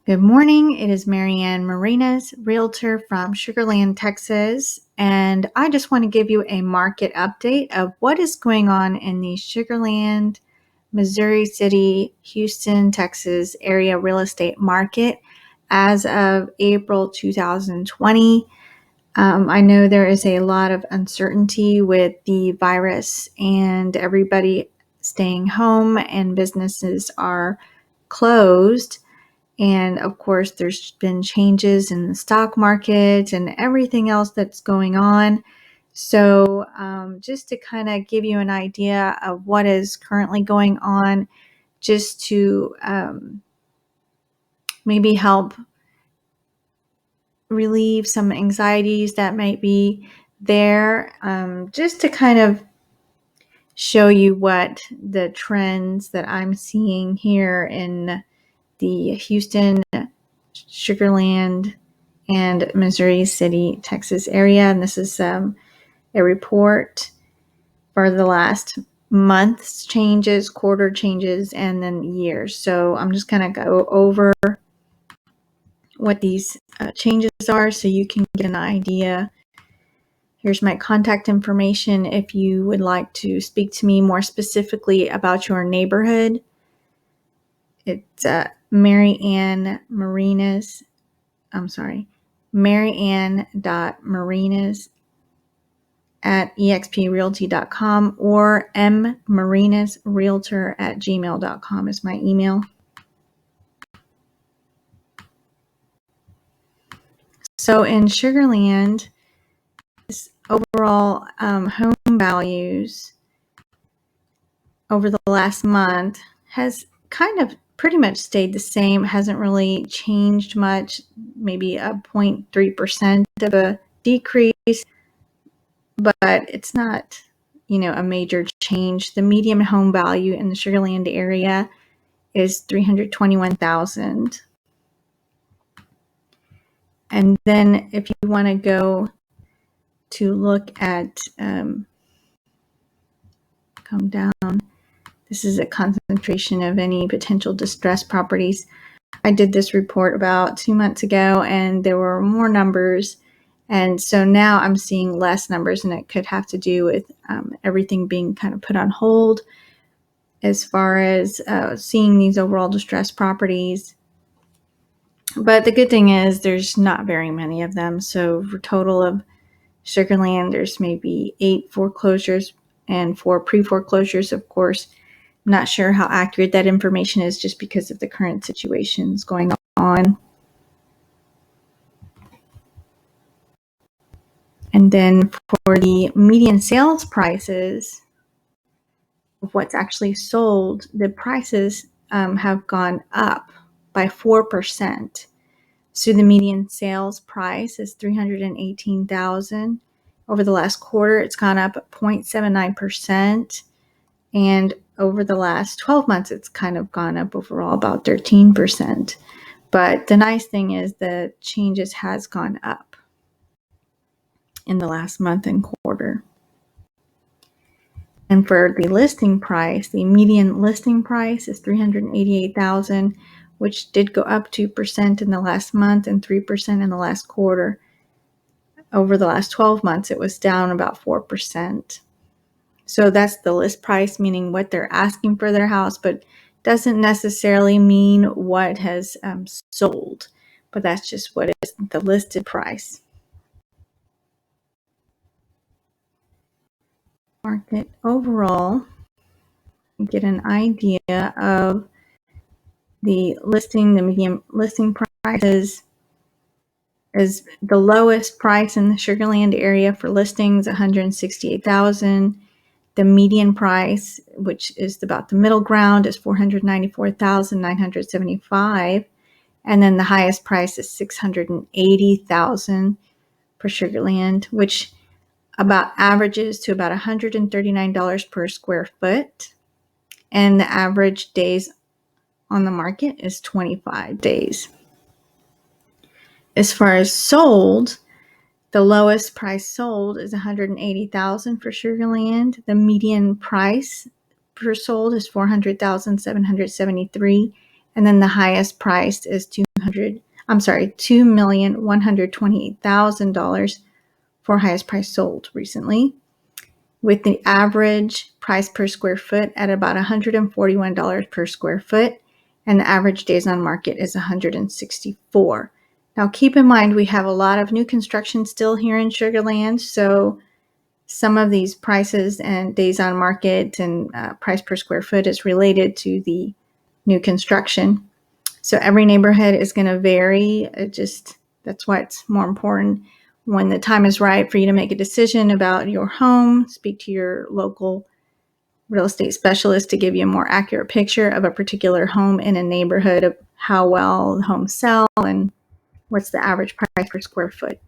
Good morning. It is Marianne Marinas, realtor from Sugarland, Texas, and I just want to give you a market update of what is going on in the Sugarland, Missouri City, Houston, Texas area real estate market as of April 2020. I know there is a lot of uncertainty with the virus and everybody staying home and businesses are closed. And of course, there's been changes in the stock market and everything else that's going on. So just to kind of give you an idea of what is currently going on, just to maybe help relieve some anxieties that might be there, just to kind of show you what the trends that I'm seeing here in the Houston, Sugarland, and Missouri City, Texas area. And this is a report for the last month's changes, quarter changes, and then years. So I'm just going to go over what these changes are so you can get an idea. Here's my contact information if you would like to speak to me more specifically about your neighborhood. It's Marianne.marinas exprealty.com or mmarinasrealtor@gmail.com is my email. So in Sugarland, overall home values over the last month has kind of pretty much stayed the same, hasn't really changed much, maybe a 0.3% of a decrease, but it's not, a major change. The median home value in the Sugarland area is $321,000. And then if you want to go to look at, come down, this is a concentration of any potential distressed properties. I did this report about 2 months ago and there were more numbers. And so now I'm seeing less numbers, and it could have to do with everything being kind of put on hold as far as seeing these overall distressed properties. But the good thing is there's not very many of them. So for total of Sugarland, there's maybe 8 foreclosures and 4 pre-foreclosures. Of course, I'm not sure how accurate that information is just because of the current situations going on. And then for the median sales prices of what's actually sold, the prices have gone up by 4%. So the median sales price is $318,000. Over the last quarter, it's gone up 0.79%. And over the last 12 months, it's kind of gone up overall about 13%. But the nice thing is the changes has gone up in the last month and quarter. And for the listing price, the median listing price is $388,000, which did go up 2% in the last month and 3% in the last quarter. Over the last 12 months, it was down about 4%. So that's the list price, meaning what they're asking for their house, but doesn't necessarily mean what has sold. But that's just what is the listed price. Market overall, get an idea of the median listing prices. Is the lowest price in the Sugarland area for listings, $168,000. The median price, which is about the middle ground, is $494,975. And then the highest price is $680,000 for Sugarland, which about averages to about $139 per square foot. And the average days on the market is 25 days. As far as sold, the lowest price sold is $180,000 for Sugarland. The median price per sold is $400,773, and then the highest price is $2,128,000 for highest price sold recently, with the average price per square foot at about $141 per square foot, and the average days on market is 164. Now, keep in mind, we have a lot of new construction still here in Sugarland, so some of these prices and days on market and price per square foot is related to the new construction. So every neighborhood is going to vary. That's why it's more important when the time is right for you to make a decision about your home. Speak to your local real estate specialist to give you a more accurate picture of a particular home in a neighborhood, of how well the homes sell and what's the average price per square foot.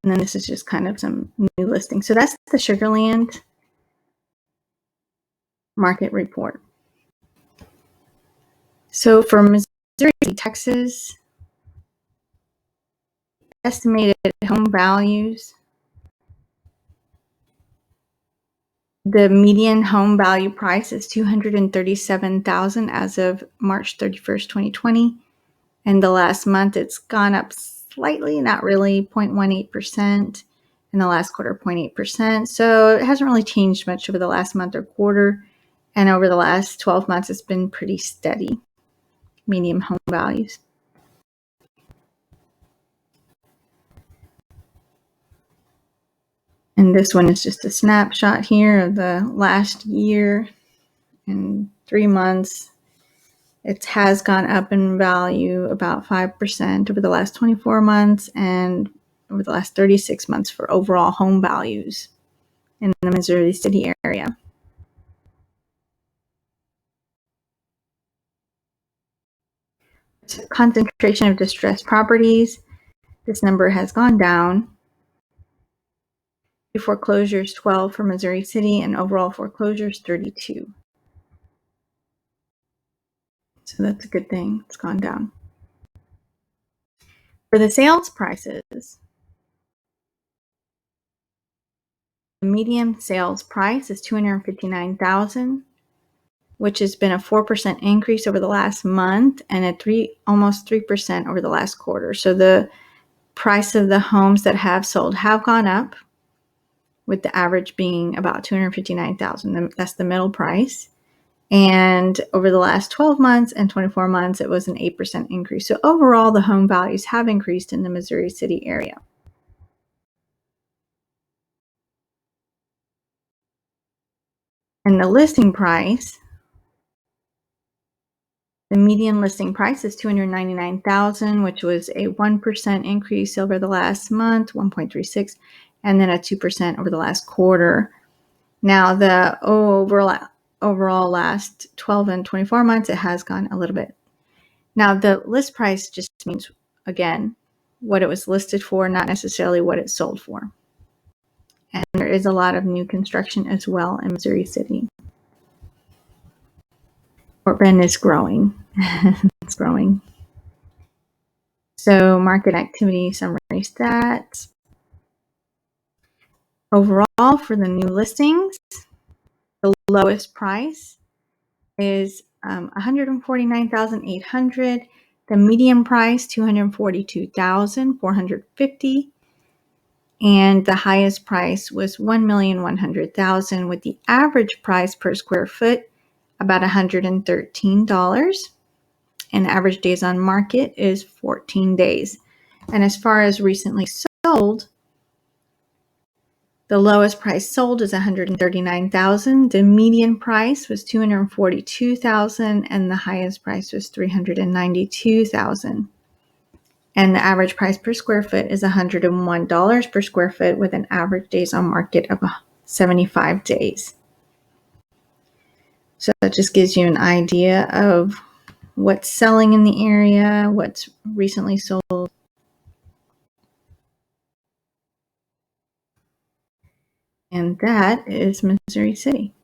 And then this is just kind of some new listings. So that's the Sugarland market report. So for Missouri, Texas, estimated home values, the median home value price is $237,000 as of March 31st, 2020. And the last month it's gone up slightly, not really, 0.18%. In the last quarter, 0.8%. So it hasn't really changed much over the last month or quarter. And over the last 12 months, it's been pretty steady, median home values. And this one is just a snapshot here of the last year. In 3 months, it has gone up in value about 5% over the last 24 months and over the last 36 months for overall home values in the Missouri City area. Concentration of distressed properties. This number has gone down. Foreclosures 12 for Missouri City and overall foreclosures 32. So that's a good thing. It's gone down. For the sales prices, the median sales price is $259,000, which has been a 4% increase over the last month and almost 3% over the last quarter. So the price of the homes that have sold have gone up, with the average being about $259,000. That's the middle price. And over the last 12 months and 24 months, it was an 8% increase. So overall, the home values have increased in the Missouri City area. And the listing price, the median listing price is $299,000, which was a 1% increase over the last month, 1.36, and then a 2% over the last quarter. Now, the overall last 12 and 24 months, it has gone a little bit. Now, the list price just means, again, what it was listed for, not necessarily what it sold for. And there is a lot of new construction as well in Missouri City. Fort Bend is growing. It's growing. So market activity summary stats. Overall, for the new listings, the lowest price is $149,800. The median price $242,450. And the highest price was $1,100,000, with the average price per square foot about $113. And the average days on market is 14 days. And as far as recently sold, the lowest price sold is $139,000. The median price was $242,000, and the highest price was $392,000. And the average price per square foot is $101 per square foot, with an average days on market of 75 days. So that just gives you an idea of what's selling in the area, what's recently sold. And that is Missouri City.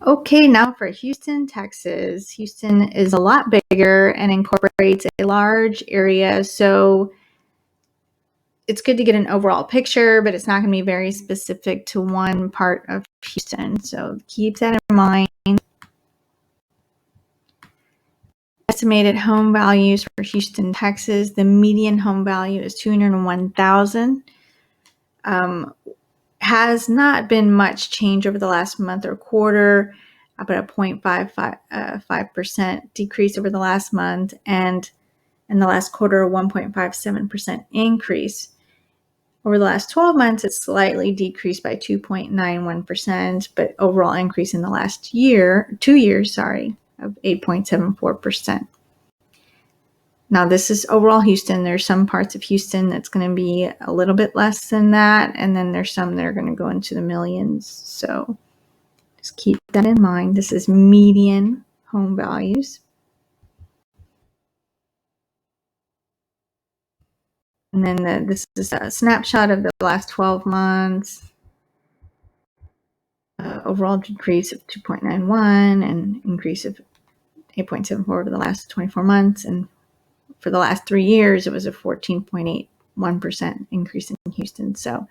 Okay, now for Houston, Texas. Houston is a lot bigger and incorporates a large area, so it's good to get an overall picture, but it's not going to be very specific to one part of Houston. So keep that in mind. Estimated home values for Houston, Texas. The median home value is $201,000. Has not been much change over the last month or quarter, about a 0.55% decrease over the last month, and in the last quarter, a 1.57% increase. Over the last 12 months, it's slightly decreased by 2.91%, but overall increase in the last 2 years, of 8.74%. Now, this is overall Houston. There's some parts of Houston that's going to be a little bit less than that, and then there's some that are going to go into the millions. So just keep that in mind. This is median home values. And then this is a snapshot of the last 12 months. Overall decrease of 2.91 and increase of 8.74 over the last 24 months. And for the last 3 years, it was a 14.81% increase in Houston. So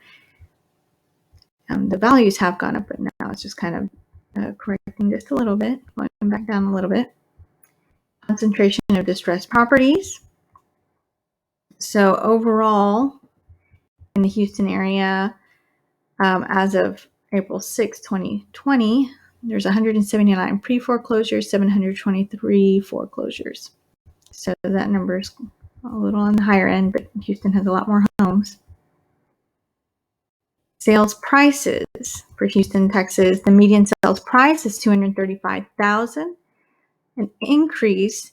the values have gone up, but now it's just kind of correcting just a little bit, going back down a little bit. Concentration of distressed properties. So overall, in the Houston area, as of April 6, 2020, there's 179 pre-foreclosures, 723 foreclosures. So that number is a little on the higher end, but Houston has a lot more homes. Sales prices for Houston, Texas. The median sales price is $235,000, an increase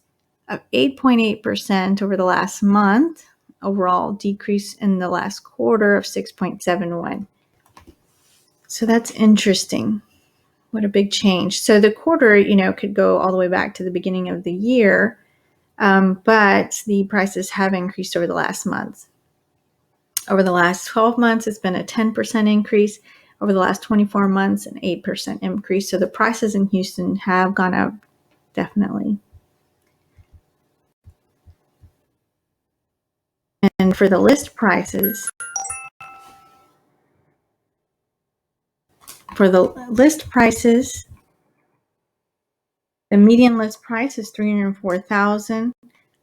of 8.8% over the last month. Overall decrease in the last quarter of 6.71. So that's interesting. What a big change. So the quarter, could go all the way back to the beginning of the year, but the prices have increased over the last month. Over the last 12 months, it's been a 10% increase. Over the last 24 months, an 8% increase. So the prices in Houston have gone up, definitely. And for the list prices, the median list price is $304,000,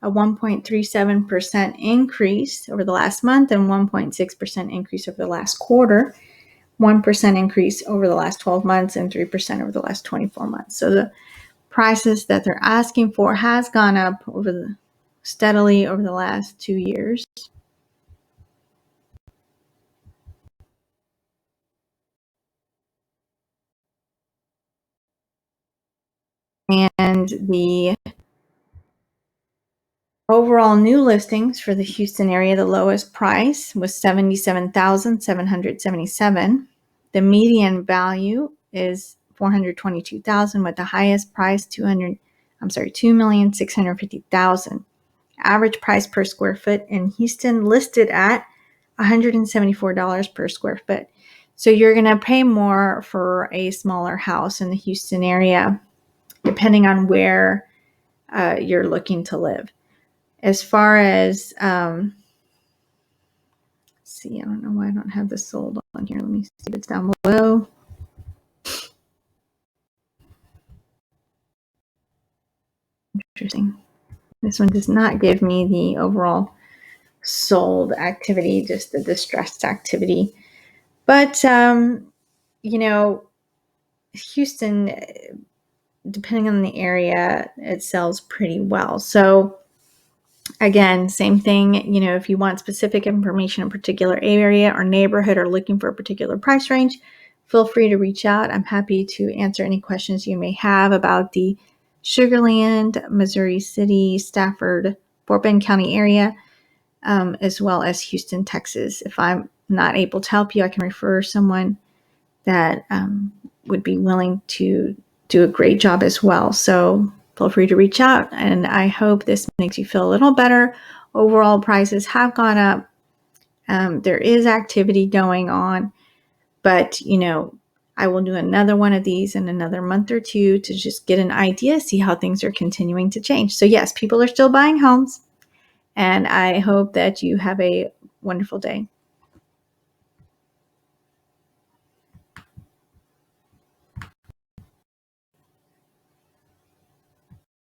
a 1.37% increase over the last month, and 1.6% increase over the last quarter, 1% increase over the last 12 months, and 3% over the last 24 months. So the prices that they're asking for has gone up steadily over the last 2 years. And the overall new listings for the Houston area, the lowest price was $77,777. The median value is $422,000, with the highest price $2,650,000. Average price per square foot in Houston listed at $174 per square foot. So you're going to pay more for a smaller house in the Houston area, depending on where you're looking to live. As far as, I don't know why I don't have this sold on here. Let me see if it's down below. Interesting. This one does not give me the overall sold activity, just the distressed activity. But, Houston, depending on the area, it sells pretty well. So again, same thing, if you want specific information in a particular area or neighborhood or looking for a particular price range, feel free to reach out. I'm happy to answer any questions you may have about the Sugarland, Missouri City, Stafford, Fort Bend County area, as well as Houston, Texas. If I'm not able to help you, I can refer someone that would be willing to do a great job as well. So feel free to reach out, and I hope this makes you feel a little better. Overall prices have gone up. There is activity going on, but I will do another one of these in another month or two to just get an idea, see how things are continuing to change. So yes, people are still buying homes, and I hope that you have a wonderful day.